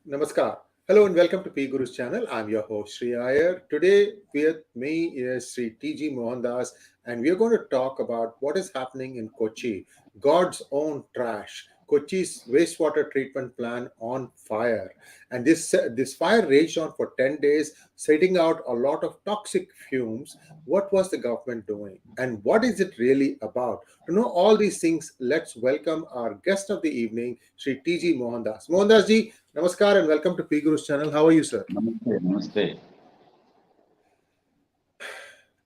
Namaskar. Hello and welcome to PGurus channel. I'm your host Sri Iyer. Today with me is Sri G Mohandas, and we are going to talk about what is happening in Kochi, God's own trash. Kochi's wastewater treatment plant on fire, and this fire raged on for 10 days, setting out a lot of toxic fumes. What was the government doing, and what is it really about? To know all these things, let's welcome our guest of the evening, Sri G Mohandas. Mohandas ji, Namaskar and welcome to PGurus channel. How are you, sir? Namaste, namaste.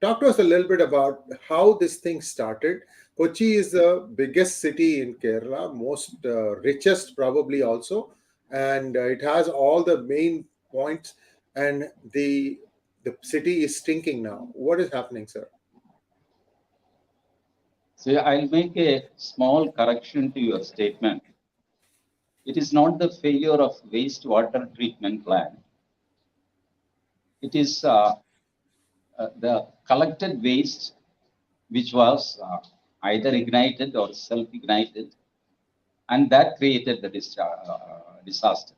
Talk to us a little bit about how this thing started. Kochi is the biggest city in Kerala, most richest probably also, and it has all the main points. And the city is stinking now. What is happening, sir? See, I'll make a small correction to your statement. It is not the failure of wastewater treatment plant. It is the collected waste which was either ignited or self-ignited, and that created the disaster.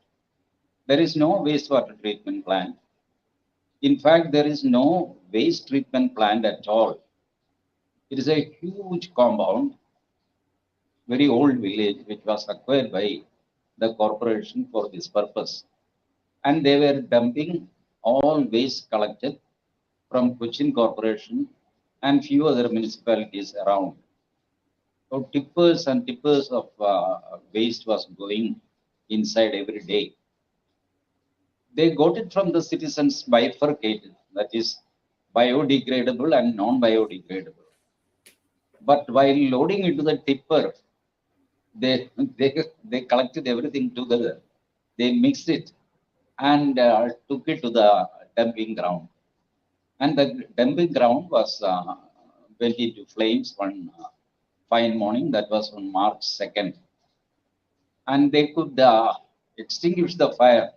There is no wastewater treatment plant. In fact, there is no waste treatment plant at all. It is a huge compound, very old village which was acquired by the corporation for this purpose. And they were dumping all waste collected from Cochin Corporation and few other municipalities around. So tippers and tippers of waste was going inside every day. They got it from the citizens bifurcated, that is biodegradable and non-biodegradable. But while loading into the tipper, they they collected everything together. They mixed it and took it to the dumping ground. And the dumping ground was went into flames one fine morning. That was on March 2nd. And they could extinguish the fire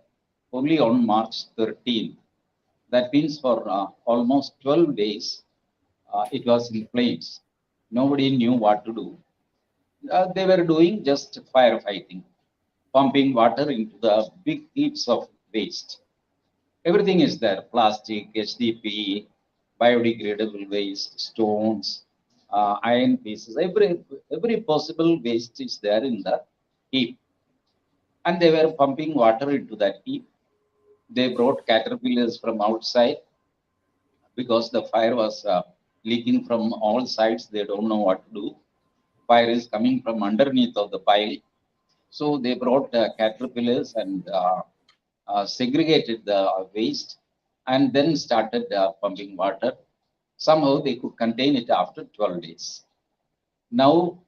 only on March 13th. That means for almost 12 days, it was in flames. Nobody knew what to do. They were doing just firefighting, pumping water into the big heaps of waste. Everything is there: plastic, HDP, biodegradable waste, stones, iron pieces, every possible waste is there in the heap. And they were pumping water into that heap. They brought caterpillars from outside because the fire was leaking from all sides. They don't know what to do. Fire is coming from underneath of the pile. So they brought caterpillars and segregated the waste and then started pumping water. Somehow they could contain it after 12 days. Now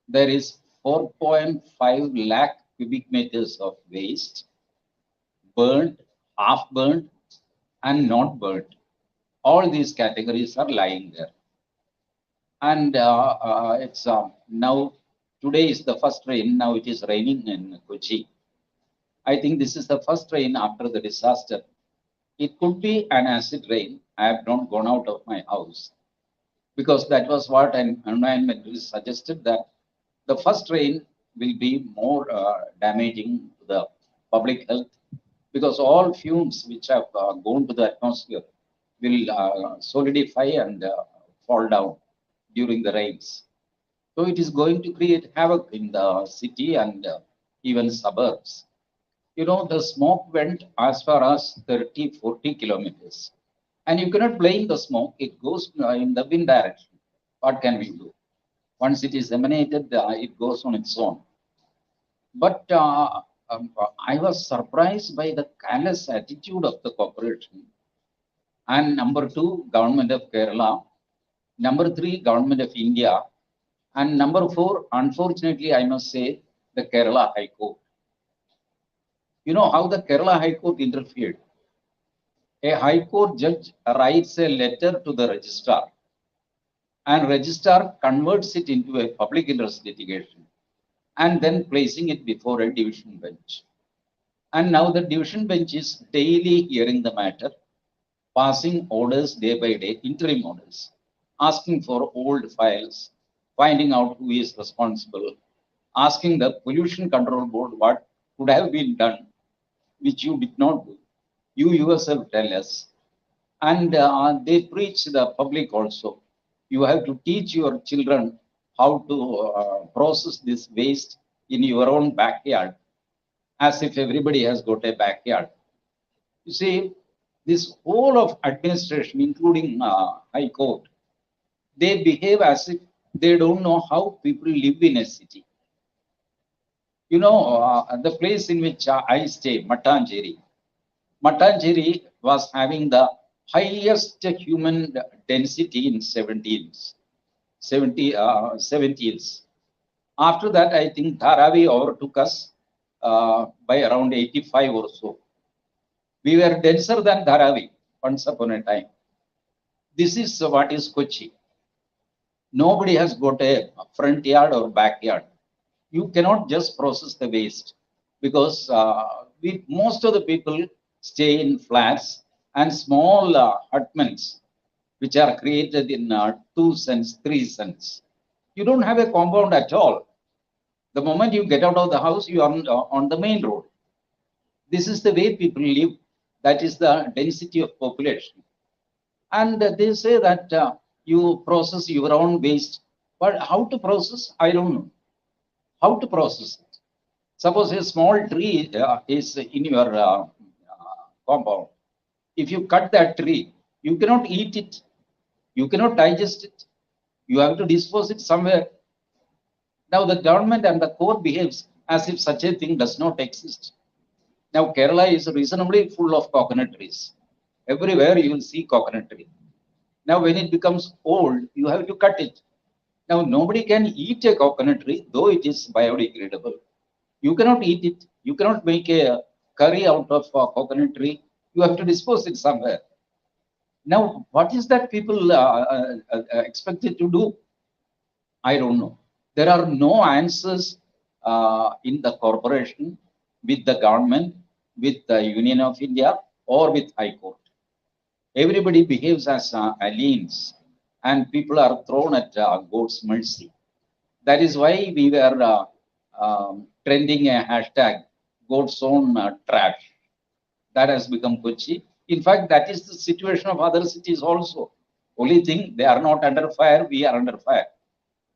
there is 4.5 lakh cubic meters of waste, burnt, half burnt, and not burnt. All these categories are lying there. And it's now, today is the first rain. Now it is raining in Kochi. I think this is the first rain after the disaster. It could be an acid rain. I have not gone out of my house because that was what an environmentalist suggested, that the first rain will be more damaging to the public health, because all fumes which have gone to the atmosphere will solidify and fall down during the rains. So it is going to create havoc in the city and even suburbs. You know, the smoke went as far as 30, 40 kilometers. And you cannot blame the smoke. It goes in the wind direction. What can we do? Once it is emanated, it goes on its own. But I was surprised by the callous attitude of the corporation. And number two, government of Kerala. Number three, government of India. And number four, unfortunately, I must say, the Kerala High Court. You know how the Kerala High Court interfered? A High Court judge writes a letter to the registrar, and registrar converts it into a public interest litigation and then placing it before a division bench. And now the division bench is daily hearing the matter, passing orders day by day, interim orders, asking for old files, finding out who is responsible, asking the pollution control board what could have been done. which you did not do. You yourself tell us. And they preach the public also. You have to teach your children how to process this waste in your own backyard, as if everybody has got a backyard. You see, this whole of administration, including High Court, they behave as if they don't know how people live in a city. You know, the place in which I stay, Mattancherry was having the highest human density in 70s. After that, I think Dharavi overtook us by around 85 or so. We were denser than Dharavi once upon a time. This is what is Kochi. Nobody has got a front yard or backyard. You cannot just process the waste because most of the people stay in flats and small hutments, which are created in 2 cents, 3 cents. You don't have a compound at all. The moment you get out of the house, you are on the main road. This is the way people live. That is the density of population. And they say that you process your own waste. But how to process? I don't know. How to process it? Suppose a small tree is in your compound. If you cut that tree, you cannot eat it. You cannot digest it. You have to dispose it somewhere. Now the government and the court behaves as if such a thing does not exist. Now Kerala is reasonably full of coconut trees. Everywhere you will see coconut tree. Now when it becomes old, you have to cut it. Now nobody can eat a coconut tree, though it is biodegradable. You cannot eat it. You cannot make a curry out of a coconut tree. You have to dispose it somewhere. Now, what is that people expected to do? I don't know. There are no answers in the corporation, with the government, with the Union of India, or with High Court. Everybody behaves as aliens, and people are thrown at God's mercy. That is why we were trending a hashtag, God's own trash. That has become Kochi. In fact, that is the situation of other cities also. Only thing, they are not under fire, we are under fire.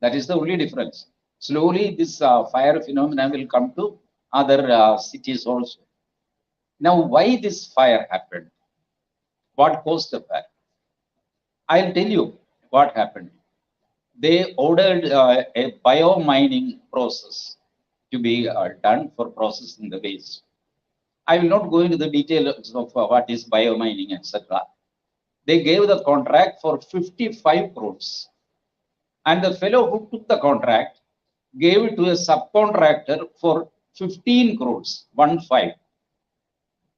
That is the only difference. Slowly, this fire phenomenon will come to other cities also. Now, why this fire happened? What caused the fire? I'll tell you what happened. They ordered a bio-mining process to be done for processing the waste. I will not go into the details of what is bio-mining, etc. They gave the contract for 55 crores. And the fellow who took the contract gave it to a subcontractor for 15 crores, 1-5.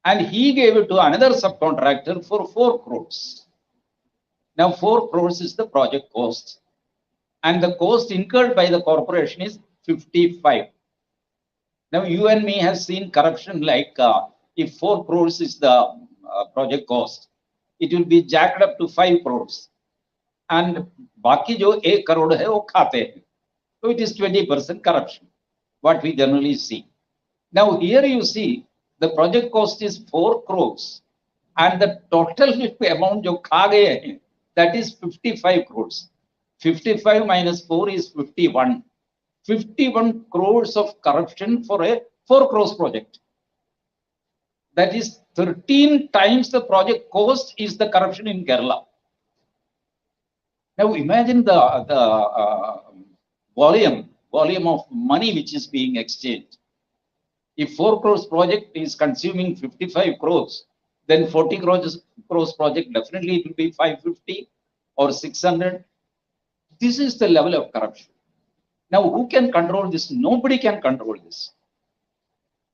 And he gave it to another subcontractor for 4 crores. Now 4 crores is the project cost. And the cost incurred by the corporation is 55. Now you and me have seen corruption like if 4 crores is the project cost, it will be jacked up to 5 crores. And baki jo 1 crore hai, wo khate hain. So it is 20% corruption, what we generally see. Now here you see the project cost is 4 crores and the total amount jo kha gaye hain, that is 55 crores. 55 minus 4 is 51. 51 crores of corruption for a 4 crores project. That is 13 times the project cost is the corruption in Kerala. Now imagine the volume of money which is being exchanged. If 4 crores project is consuming 55 crores, then 40 crores project definitely it will be 550 or 600. This is the level of corruption. Now, who can control this? Nobody can control this.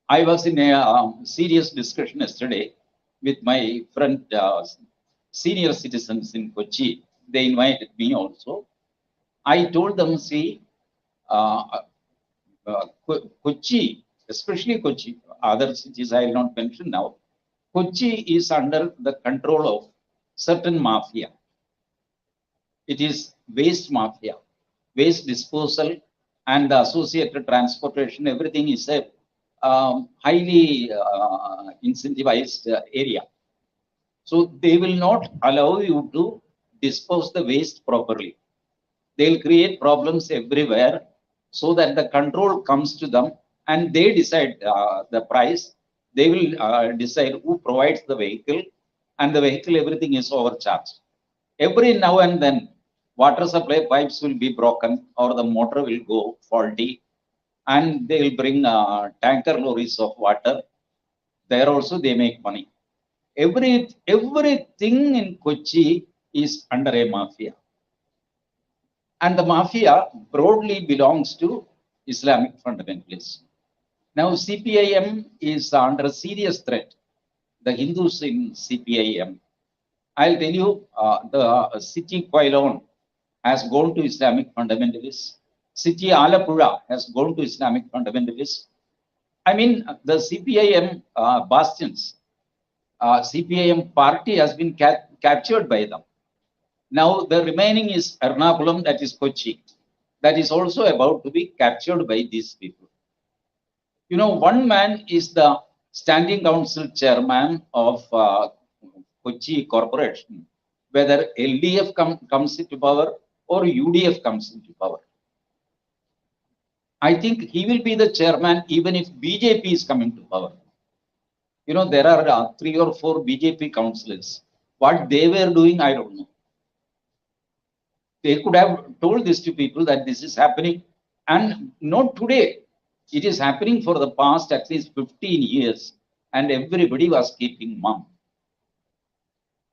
I was in a serious discussion yesterday with my friend, senior citizens in Kochi. They invited me also. I told them, see, Kochi, especially Kochi, other cities I will not mention now, Kochi is under the control of certain mafia. It is waste mafia, waste disposal and the associated transportation, everything is a highly incentivized area. So they will not allow you to dispose the waste properly. They'll create problems everywhere so that the control comes to them and they decide the price. They will decide who provides the vehicle, and the vehicle, everything is overcharged. Every now and then, water supply pipes will be broken or the motor will go faulty, and they will bring tanker lorries of water. There also they make money. Everything in Kochi is under a mafia. And the mafia broadly belongs to Islamic fundamentalists. Now, CPIM is under serious threat. The Hindus in CPIM. I'll tell you, the city Quailon has gone to Islamic fundamentalists. City Alapura has gone to Islamic fundamentalists. I mean, the CPIM bastions, CPIM party has been captured by them. Now the remaining is Ernakulam, that is Kochi. That is also about to be captured by these people. You know, one man is the standing council chairman of Kochi Corporation, whether LDF comes into power or UDF comes into power. I think he will be the chairman even if BJP is coming to power. You know, there are 3 or 4 BJP councillors. What they were doing, I don't know. They could have told this to people that this is happening, and not today. It is happening for the past at least 15 years, and everybody was keeping mum.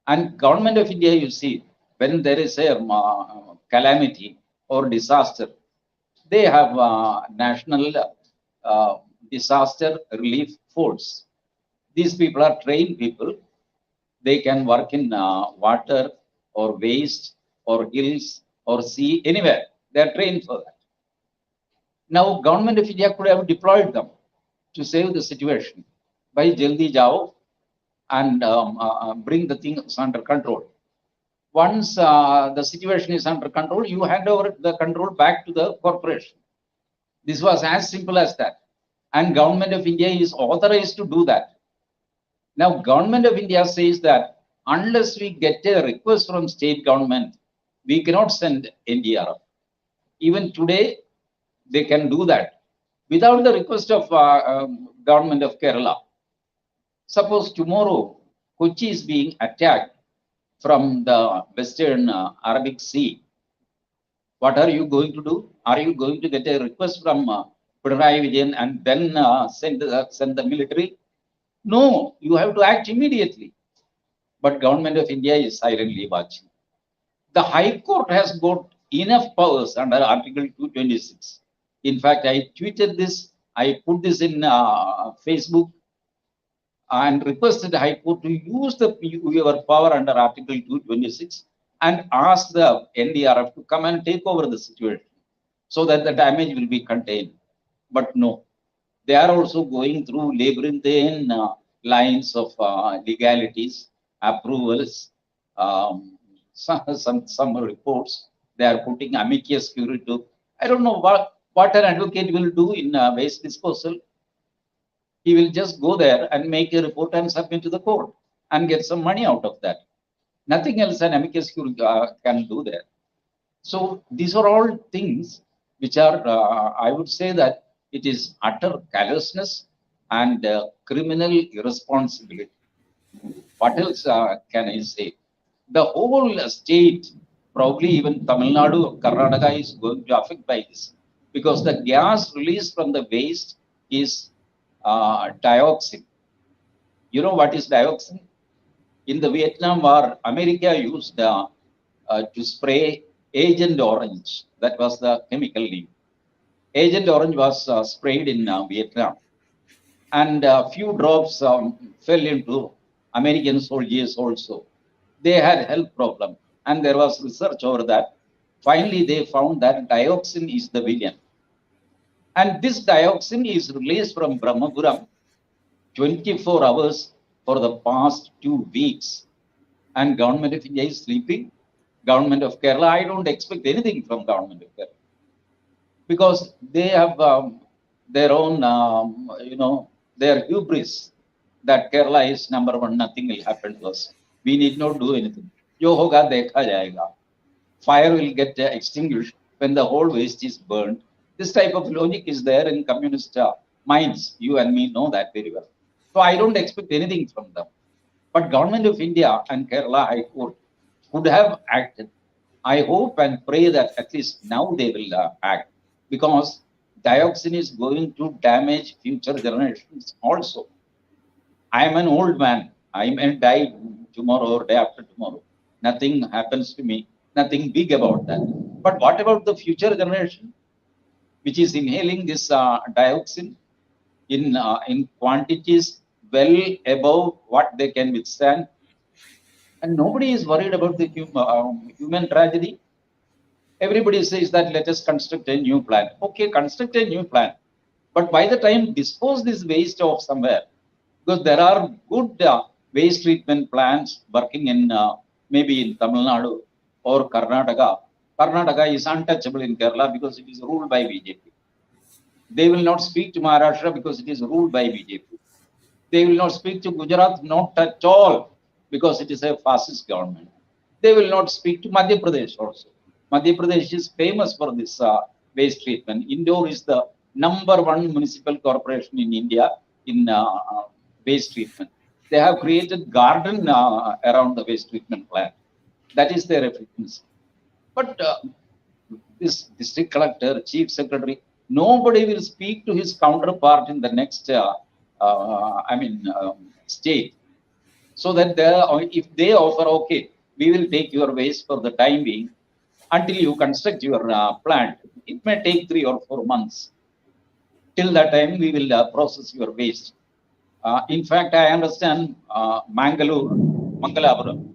And government of India, you see, when there is a calamity or disaster, they have national disaster relief force. These people are trained people. They can work in water or waste or hills or sea, anywhere. They are trained for that. Now, government of India could have deployed them to save the situation by Jaldi Jao and bring the things under control. Once the situation is under control, you hand over the control back to the corporation. This was as simple as that. And government of India is authorized to do that. Now, government of India says that unless we get a request from state government, we cannot send NDRF. Even today, they can do that without the request of government of Kerala. Suppose tomorrow Kochi is being attacked from the Western Arabic Sea. What are you going to do? Are you going to get a request from Pinarayi Vijayan and then send the military? No, you have to act immediately. But government of India is silently watching. The High Court has got enough powers under Article 226. In fact, I tweeted this, I put this in Facebook and requested the High Court to use your power under Article 226 and ask the NDRF to come and take over the situation so that the damage will be contained. But no, they are also going through labyrinthine lines of legalities, approvals, some reports. They are putting amicus curiae to. I don't know what an advocate will do in waste disposal. He will just go there and make a report and submit to the court and get some money out of that. Nothing else an amicus curiae can do there. So these are all things which are, I would say that it is utter callousness and criminal irresponsibility. What else can I say? The whole state, probably even Tamil Nadu or Karnataka, is going to affect by this because the gas released from the waste is dioxin. You know what is dioxin? In the Vietnam War, America used to spray Agent Orange. That was the chemical name. Agent Orange was sprayed in Vietnam, and a few drops fell into American soldiers also. They had health problem, and there was research over that. Finally, they found that dioxin is the villain. And this dioxin is released from Brahmapuram 24 hours for the past 2 weeks. And government of India is sleeping. Government of Kerala, I don't expect anything from government of Kerala because they have their own, their hubris that Kerala is number one, nothing will happen to us. We need not do anything. Jo hoga dekha jayega. Fire will get extinguished when the whole waste is burned. This type of logic is there in communist minds. You and me know that very well. So I don't expect anything from them. But Government of India and Kerala High Court could have acted. I hope and pray that at least now they will act, because dioxin is going to damage future generations also. I am an old man. I may die tomorrow or day after tomorrow. Nothing happens to me. Nothing big about that. But what about the future generation, which is inhaling this dioxin in quantities well above what they can withstand? And nobody is worried about the human tragedy. Everybody says that let us construct a new plant. Okay, construct a new plant. But by the time dispose this waste of somewhere, because there are good waste treatment plants working in maybe in Tamil Nadu or Karnataka. Karnataka is untouchable in Kerala because it is ruled by BJP. They will not speak to Maharashtra because it is ruled by BJP. They will not speak to Gujarat, not at all, because it is a fascist government. They will not speak to Madhya Pradesh also. Madhya Pradesh is famous for this waste treatment. Indore is the number one municipal corporation in India in waste treatment. They have created garden around the waste treatment plant. That is their efficiency. But this district collector, chief secretary, nobody will speak to his counterpart in the next, state, so that if they offer, okay, we will take your waste for the time being until you construct your plant. It may take 3 or 4 months. Till that time, we will process your waste. In fact, I understand Mangalapuram,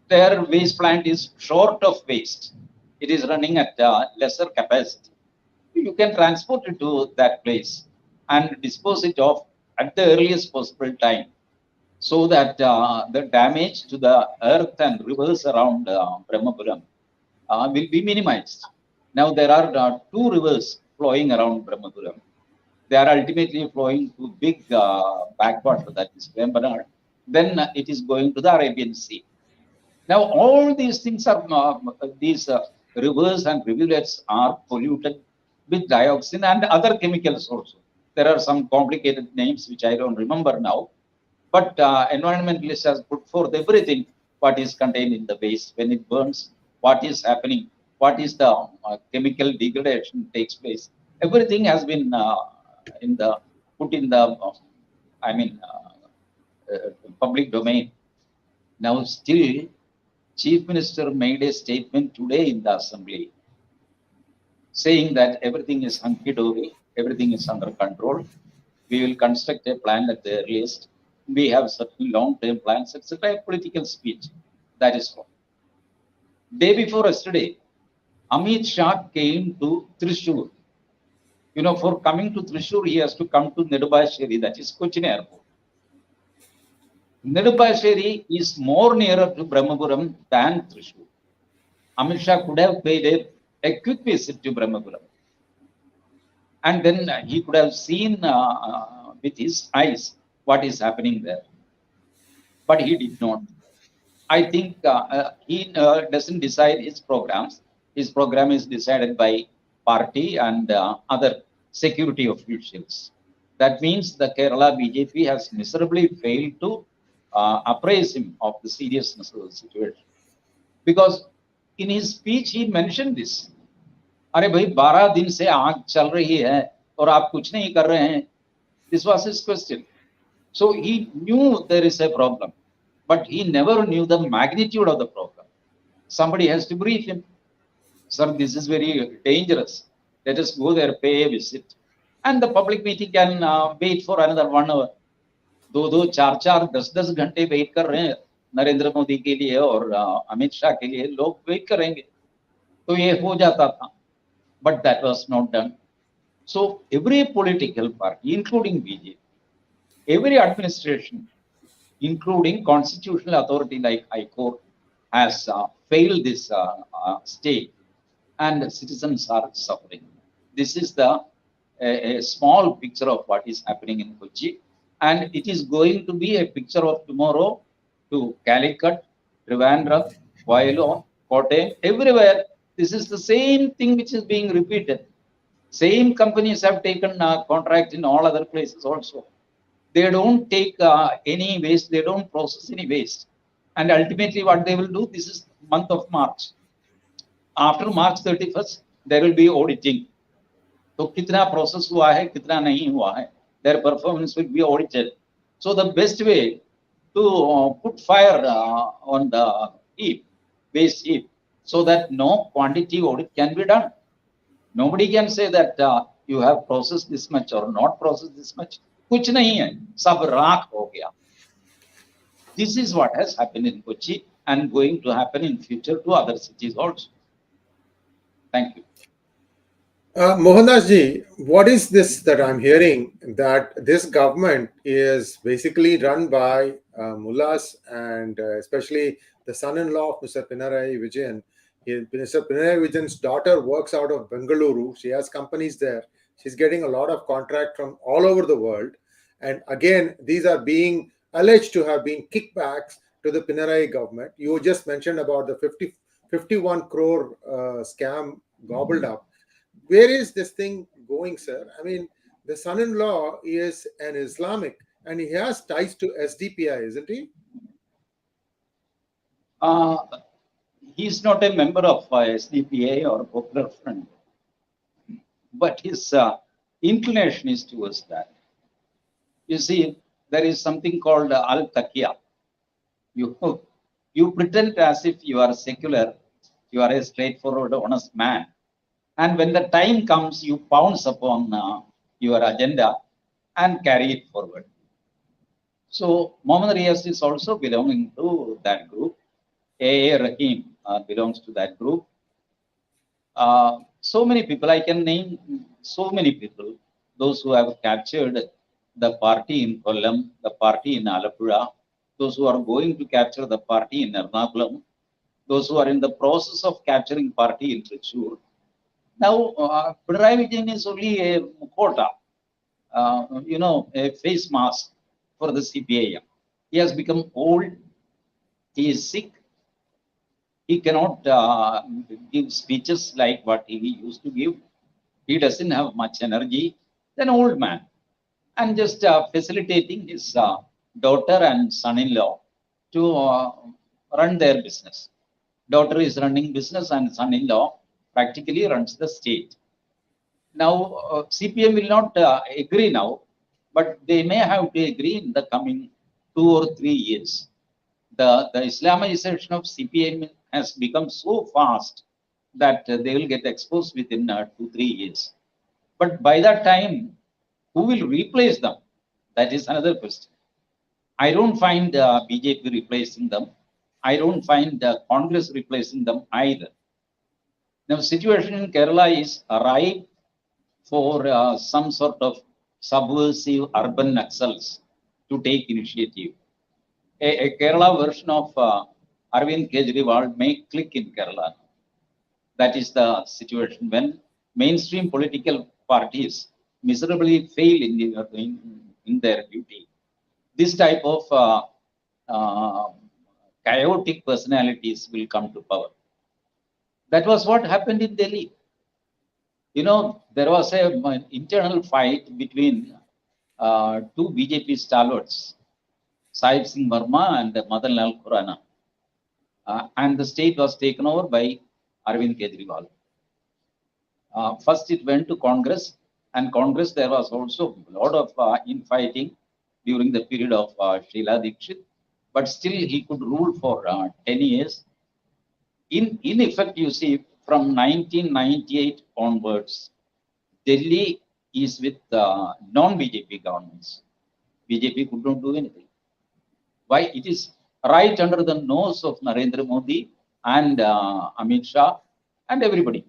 their waste plant is short of waste. It is running at lesser capacity. You can transport it to that place and dispose it off at the earliest possible time, so that the damage to the earth and rivers around Brahmapuram will be minimized. Now there are two rivers flowing around Brahmapuram. They are ultimately flowing to big backwater, that is Vembanad. Then it is going to the Arabian Sea. Now all these things are these rivers and rivulets are polluted with dioxin and other chemicals also. There are some complicated names which I don't remember now, but environmentalists has put forth everything what is contained in the waste when it burns, what is happening, what is the chemical degradation takes place. Everything has been in the put in the I mean public domain. Now still, Chief Minister made a statement today in the Assembly saying that everything is hunky-dory, everything is under control. We will construct a plan at the earliest. We have certain long-term plans, etc. Political speech. That is all. Day before yesterday, Amit Shah came to Thrissur. For coming to Thrissur, he has to come to 𝙒𝙧𝙤𝙪𝙥𝙥, that is Cochin Airport. 𝙒𝙧𝙤𝙪𝙥𝙥 is more nearer to Brahmapuram than Thrissur. Amit Shah could have paid a quick visit to Brahmapuram. And then he could have seen with his eyes what is happening there. But he did not. I think he doesn't decide his programs. His program is decided by party and other security officials. That means the Kerala BJP has miserably failed to appraise him of the seriousness of the situation. Because in his speech, he mentioned this. अरे भाई 12 दिन से आग चल रही है और आप कुछ नहीं कर रहे हैं. This was his question. So he knew there is a problem, but he never knew the magnitude of the problem. Somebody has to brief him. Sir, this is very dangerous. Let us go there, pay a visit. And the public meeting can wait for another 1 hour. 2-2, 4-4, 10-10 घंटे wait कर रहे हैं नरेंद्र मोदी के लिए और अमित शाह के लिए. लोग वेट करेंगे तो ये हो जाता था. But that was not done. So every political party, including BJP, every administration, including constitutional authority like High Court, has failed this state, and citizens are suffering. This is the a small picture of what is happening in Kochi, and it is going to be a picture of tomorrow to Calicut, Trivandrum, Vellore, Kottayam, everywhere. This is the same thing which is being repeated. Same companies have taken contract in all other places also. They don't take any waste, they don't process any waste. And ultimately what they will do, this is month of March. After March 31st, there will be auditing. So kitna process hua hai, kitna nahi hua hai, their performance will be audited. So the best way to put fire on the heap, waste heap, so that no quantity audit can be done. Nobody can say that you have processed this much or not processed this much. Kuch nahi hai, sab raakh ho gaya. This is what has happened in Kochi and going to happen in future to other cities also. Thank you. Mohandas ji, what is this that I'm hearing that this government is basically run by mullahs and especially the son-in-law of Mr. Pinarayi Vijayan. Mr. Pinarayi Vijayan's daughter works out of Bengaluru. She has companies there. She's getting a lot of contract from all over the world. And again, these are being alleged to have been kickbacks to the Pinarayi government. You just mentioned about the 51 crore scam gobbled up. Where is this thing going, sir? I mean, the son-in-law is an Islamic and he has ties to SDPI, isn't he? He's not a member of SDPA or Popular Front, but his inclination is towards that. You see, there is something called al-taqiyya. You pretend as if you are secular, you are a straightforward, honest man. And when the time comes, you pounce upon your agenda and carry it forward. So Mohammad Riyas is also belonging to that group. A. Rahim belongs to that group. So many people, I can name so many people, those who have captured the party in Kollam, the party in Alappuzha, those who are going to capture the party in Ernakulam, those who are in the process of capturing party in Trichure. Now, Pinarayi Vijayan is only a mukota, a face mask for the CPIM. He has become old, he is sick, he cannot give speeches like what he used to give. He doesn't have much energy. An old man, and just facilitating his daughter and son-in-law to run their business. Daughter is running business and son-in-law practically runs the state. Now, CPM will not agree now, but they may have to agree in the coming 2 or 3 years. The Islamization of CPM has become so fast that they will get exposed within 2-3 years. But by that time, who will replace them? That is another question. I don't find BJP replacing them. I don't find Congress replacing them either. Now, situation in Kerala is ripe for some sort of subversive urban Naxals to take initiative. A Kerala version of Arvind Kejriwal may click in Kerala. That is the situation when mainstream political parties miserably fail in their duty. This type of chaotic personalities will come to power. That was what happened in Delhi. There was an internal fight between 2 BJP stalwarts, Sahib Singh Verma and Madan Lal Khurana. And the state was taken over by Arvind Kejriwal. First it went to Congress, and Congress there was also a lot of infighting during the period of Sheila Dikshit, but still he could rule for 10 years. In effect, you see, from 1998 onwards, Delhi is with non-BJP governments. BJP could not do anything. Why? It is right under the nose of Narendra Modi and Amit Shah and everybody.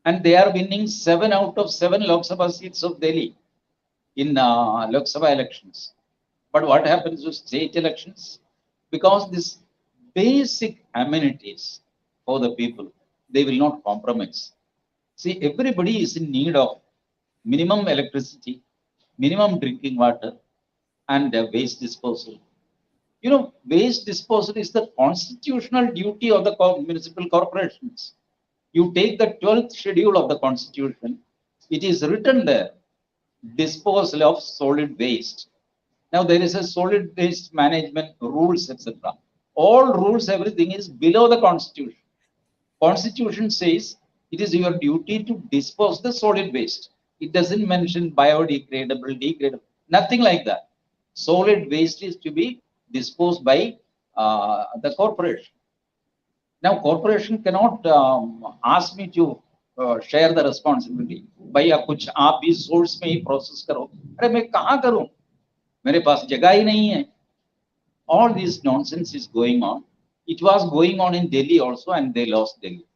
And they are winning 7 out of 7 Lok Sabha seats of Delhi in Lok Sabha elections. But what happens to state elections? Because this basic amenities for the people, they will not compromise. See, everybody is in need of minimum electricity, minimum drinking water, and waste disposal. Waste disposal is the constitutional duty of the municipal corporations. You take the 12th schedule of the Constitution, it is written there, disposal of solid waste. Now there is a solid waste management rules, etc. All rules, everything is below the Constitution. Constitution says it is your duty to dispose the solid waste. It doesn't mention biodegradable, degradable, nothing like that. Solid waste is to be disposed by the corporation. Now, corporation cannot ask me to share the responsibility. भैया कुछ आप भी source में ही process करो. अरे मैं कहाँ करूँ? मेरे पास जगह ही नहीं है. All this nonsense is going on. It was going on in Delhi also, and they lost Delhi.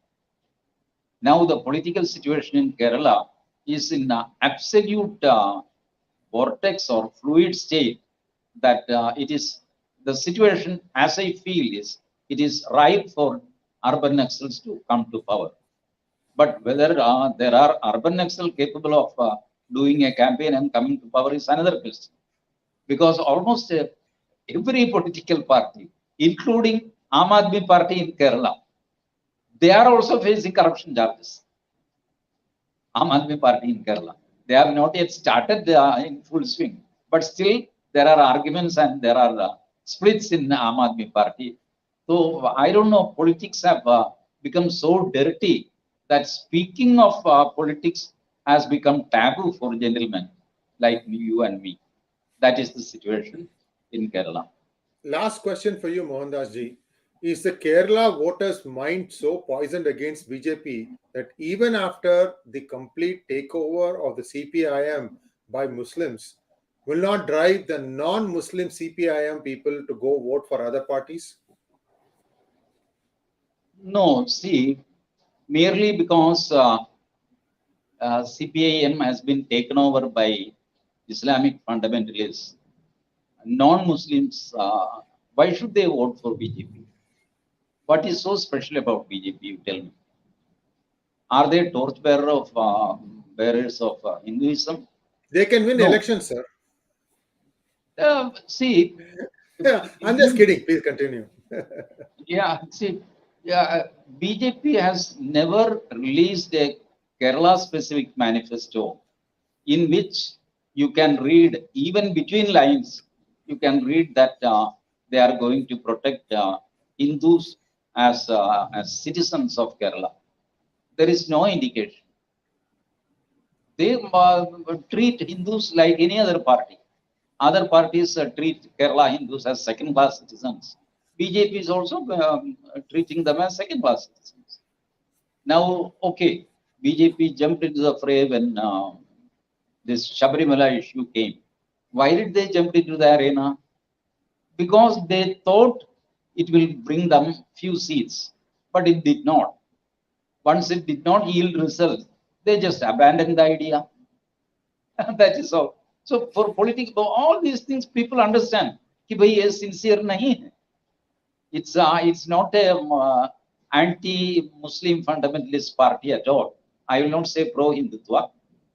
Now the political situation in Kerala is in absolute vortex or fluid state, that it is the situation, as I feel, is it is ripe for urban Naxals to come to power. But whether there are urban Naxals capable of doing a campaign and coming to power is another question. Because almost every political party, including Aam Aadmi Party in Kerala, they are also facing corruption charges. Aam Aadmi Party in Kerala. They have not yet started in full swing, but still there are arguments and there are splits in Aam Aadmi Party. So I don't know, politics have become so dirty that speaking of politics has become taboo for gentlemen like you and me. That is the situation in Kerala. Last question for you, Mohandas ji. Is the Kerala voters' mind so poisoned against BJP that even after the complete takeover of the CPIM by Muslims, will not drive the non-Muslim CPIM people to go vote for other parties? No, see, merely because CPIM has been taken over by Islamic fundamentalists, non-Muslims, why should they vote for BJP? What is so special about BJP, you tell me? Are they torchbearers of Hinduism? They can win elections, sir. See, Yeah, I'm just kidding. Please continue. BJP has never released a Kerala-specific manifesto in which you can read, even between lines, you can read that they are going to protect Hindus as citizens of Kerala. There is no indication. They treat Hindus like any other party. Other parties treat Kerala Hindus as second-class citizens. BJP is also treating them as second-class citizens. Now, okay, BJP jumped into the fray when this Sabarimala issue came. Why did they jump into the arena? Because they thought it will bring them few seats, but it did not. Once it did not yield results, they just abandoned the idea. That is all. So for politics, all these things, people understand कि भाई ये sincere नहीं है. It's not a anti-Muslim fundamentalist party at all. I will not say pro-Hindutva,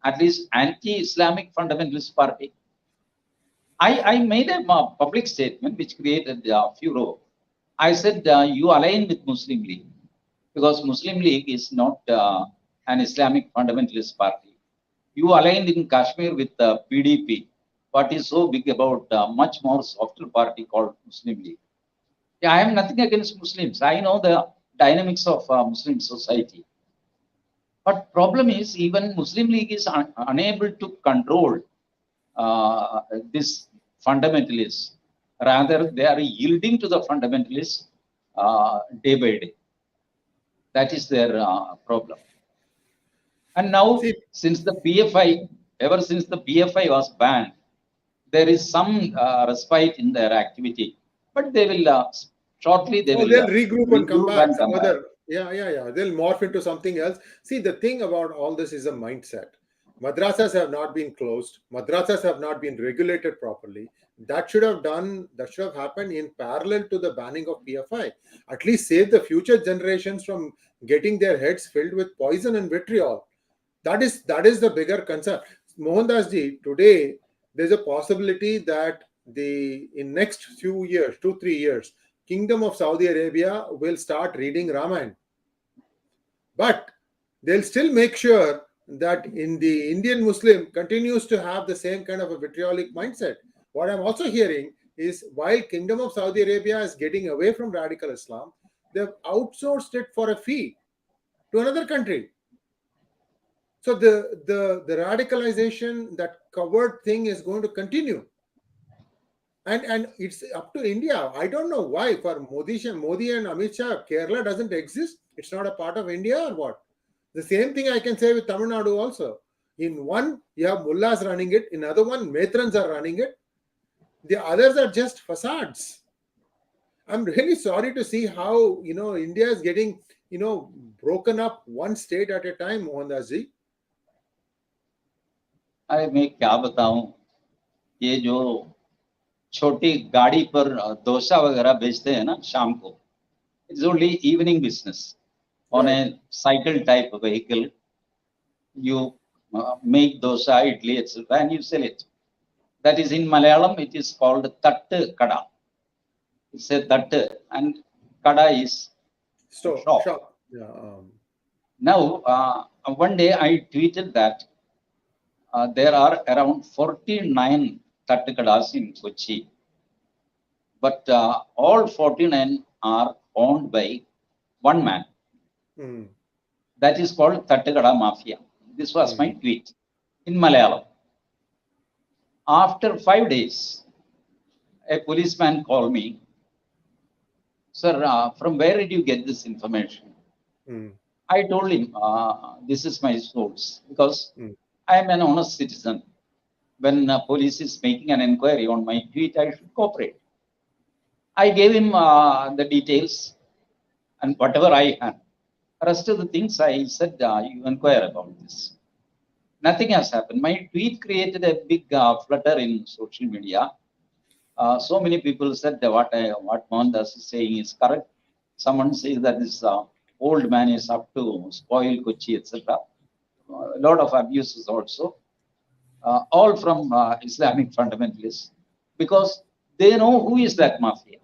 at least anti-Islamic fundamentalist party. I made a public statement which created furor. I said, you align with Muslim League, because Muslim League is not an Islamic fundamentalist party. You aligned in Kashmir with PDP. What is so big about much more softer party called Muslim League? Yeah, I have nothing against Muslims. I know the dynamics of Muslim society. But problem is, even Muslim League is unable to control this fundamentalists. Rather, they are yielding to the fundamentalists day by day. That is their problem. And now, since the PFI, ever since the PFI was banned, there is some respite in their activity. But they will shortly they'll regroup and come back. They'll morph into something else. See, the thing about all this is a mindset. Madrasas have not been closed. Madrasas have not been regulated properly. That should have happened in parallel to the banning of PFI. At least save the future generations from getting their heads filled with poison and vitriol. That is the bigger concern. Mohandas ji, today there's a possibility that in next few years, 2-3 years, Kingdom of Saudi Arabia will start reading Ramayana, but they'll still make sure that in the Indian Muslim continues to have the same kind of a vitriolic mindset. What I'm also hearing is while Kingdom of Saudi Arabia is getting away from radical Islam, they've outsourced it for a fee to another country. So the radicalization, that covert thing, is going to continue, and it's up to India. I don't know why for Modi and Amit Shah, Kerala doesn't exist. It's not a part of India or what. The same thing I can say with Tamil Nadu also. In one, you have mullahs running it. In other one, matrans are running it. The others are just facades. I'm really sorry to see how India is getting broken up one state at a time, Mohandas ji. अरे मैं क्या बताऊं, ये जो छोटी गाड़ी पर डोसा वगैरह बेचते हैं ना शाम को, it's only evening business. On a cycle type of vehicle, you make dosa, idli, etc., and you sell it. That is in Malayalam, it is called tattu kada. It's a tattu, and kada is shop. Yeah. Now, one day I tweeted that there are around 49 tattu kadas in Kochi, but all 49 are owned by one man. That is called Kerala Mafia. This was my tweet in Malayalam. After 5 days, a policeman called me. Sir, from where did you get this information? I told him, this is my source, because I am an honest citizen. When police is making an inquiry on my tweet, I should cooperate. I gave him the details and whatever I had. Rest of the things I said, you inquire about this. Nothing has happened. My tweet created a big flutter in social media. So many people said that what Mohandas is saying is correct. Someone says that this old man is up to spoil Kochi, etc. A lot of abuses also, all from Islamic fundamentalists, because they know who is that mafia.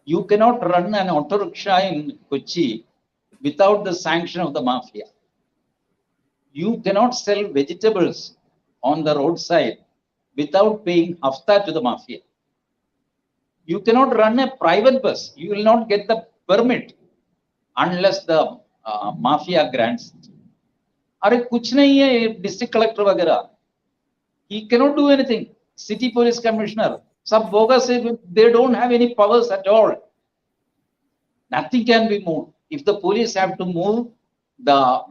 You cannot run an auto rickshaw in Kochi without the sanction of the mafia. You cannot sell vegetables on the roadside without paying hafta to the mafia. You cannot run a private bus. You will not get the permit unless the mafia grants it. अरे कुछ नहीं है, district collector वगैरह, he cannot do anything. City police commissioner, सब bogus है, they don't have any powers at all. Nothing can be moved. If the police have to move, the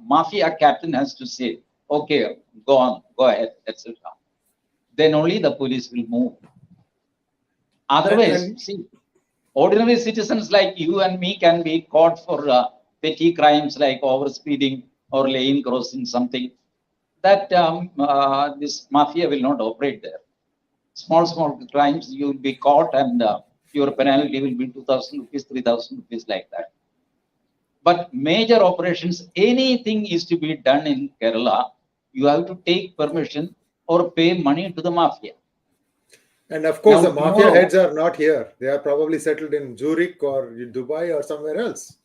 mafia captain has to say, okay, go on, go ahead, etc. Then only the police will move. Otherwise, see, ordinary citizens like you and me can be caught for petty crimes like overspeeding or lane crossing something. That this mafia will not operate there. Small crimes, you will be caught and your penalty will be 2,000 rupees, 3,000 rupees, like that. But major operations, anything is to be done in Kerala, you have to take permission or pay money to the mafia. And of course, now, the mafia heads are not here. They are probably settled in Zurich or Dubai or somewhere else.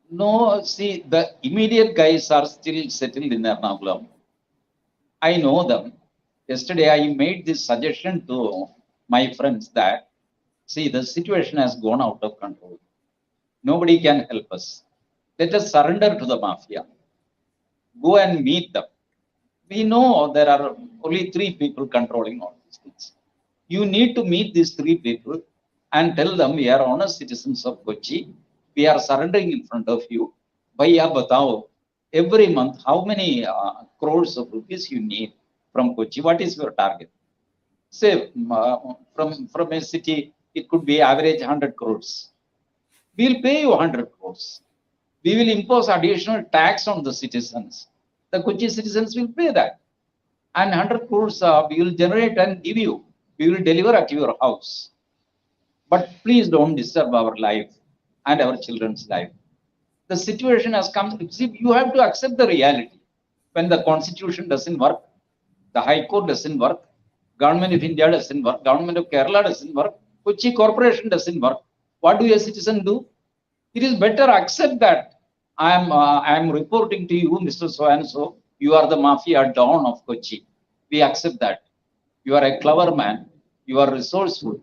No, see, the immediate guys are still settled in Ernakulam. I know them. Yesterday, I made this suggestion to my friends that, see, the situation has gone out of control. Nobody can help us. Let us surrender to the mafia. Go and meet them. We know there are only 3 people controlling all these things. You need to meet these 3 people and tell them, we are honest citizens of Kochi. We are surrendering in front of you. Bhaiya batao, every month, how many crores of rupees you need from Kochi? What is your target? Say, from a city, it could be average 100 crores. We will pay you 100 crores. We will impose additional tax on the citizens. The Kochi citizens will pay that. And 100 crores we will generate and give you. We will deliver at your house. But please don't disturb our life and our children's life. The situation has come. See, you have to accept the reality. when the constitution doesn't work, the High Court doesn't work, Government of India doesn't work, Government of Kerala doesn't work, Kochi Corporation doesn't work, what do a citizen do? It is better accept that I am reporting to you, Mr. So and so, you are the mafia don of Kochi. We accept that. You are a clever man. You are resourceful.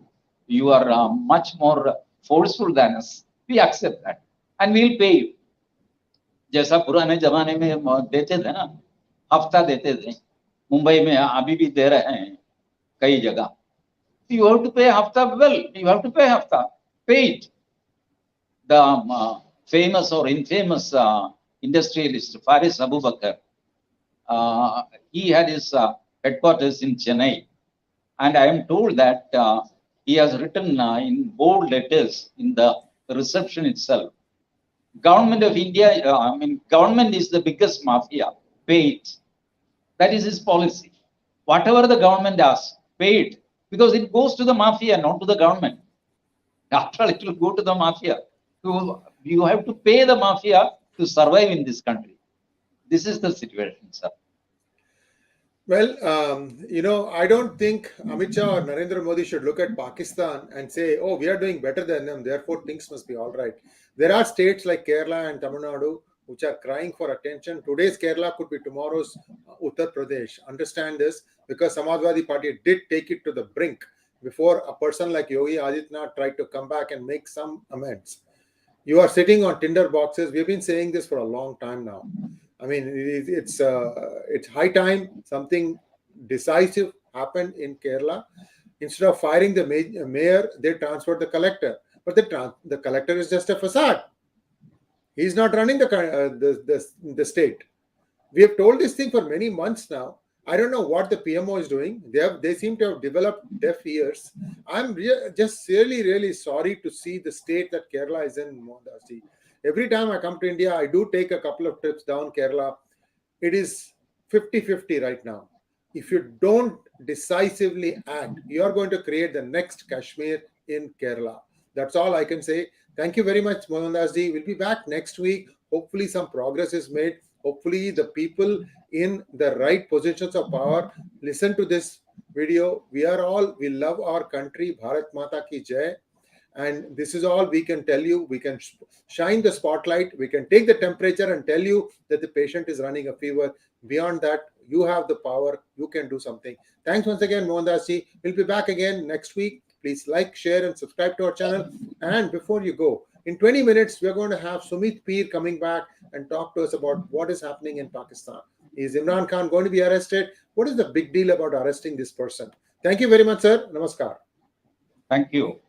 You are much more forceful than us. We accept that, and we'll pay you. जैसा पुराने जमाने में देते थे ना, हफ्ता देते थे, मुंबई में अभी भी दे रहे हैं कई जगह. You have to pay hafta. Well, you have to pay hafta. Pay it. The famous or infamous industrialist Faris Abubakar, he had his headquarters in Chennai, and I am told that he has written in bold letters in the reception itself, Government of India, government is the biggest mafia, pay it. That is his policy. Whatever the government asks, pay it, because it goes to the mafia, not to the government. After all, it will go to the mafia. You have to pay the mafia to survive in this country. This is the situation, sir. Well, I don't think Amit Shah or Narendra Modi should look at Pakistan and say, oh, we are doing better than them, therefore things must be all right. There are states like Kerala and Tamil Nadu which are crying for attention. Today's Kerala could be tomorrow's Uttar Pradesh. Understand this, because Samajwadi Party did take it to the brink before a person like Yogi Adityanath tried to come back and make some amends. You are sitting on tinder boxes. We've been saying this for a long time now. I mean, it's high time something decisive happened in Kerala. Instead of firing the mayor, they transferred the collector. But the collector is just a facade. He's not running the state. We have told this thing for many months now. I don't know what the PMO is doing. They seem to have developed deaf ears. I'm just really sorry to see the state that Kerala is in, Mohandas. Every time I come to India, I do take a couple of trips down Kerala. It is 50-50 right now. If you don't decisively act, you are going to create the next Kashmir in Kerala. That's all I can say. Thank you very much, Mohandas ji. We'll be back next week. Hopefully some progress is made. Hopefully the people in the right positions of power listen to this video. We love our country. Bharat Mata ki Jai. And this is all we can tell you. We can shine the spotlight. We can take the temperature and tell you that the patient is running a fever. Beyond that, you have the power. You can do something. Thanks once again, Mohandas ji. We'll be back again next week. Please like, share, and subscribe to our channel. And before you go, in 20 minutes, we're going to have Sumit Peer coming back and talk to us about what is happening in Pakistan. Is Imran Khan going to be arrested? What is the big deal about arresting this person? Thank you very much, sir. Namaskar. Thank you.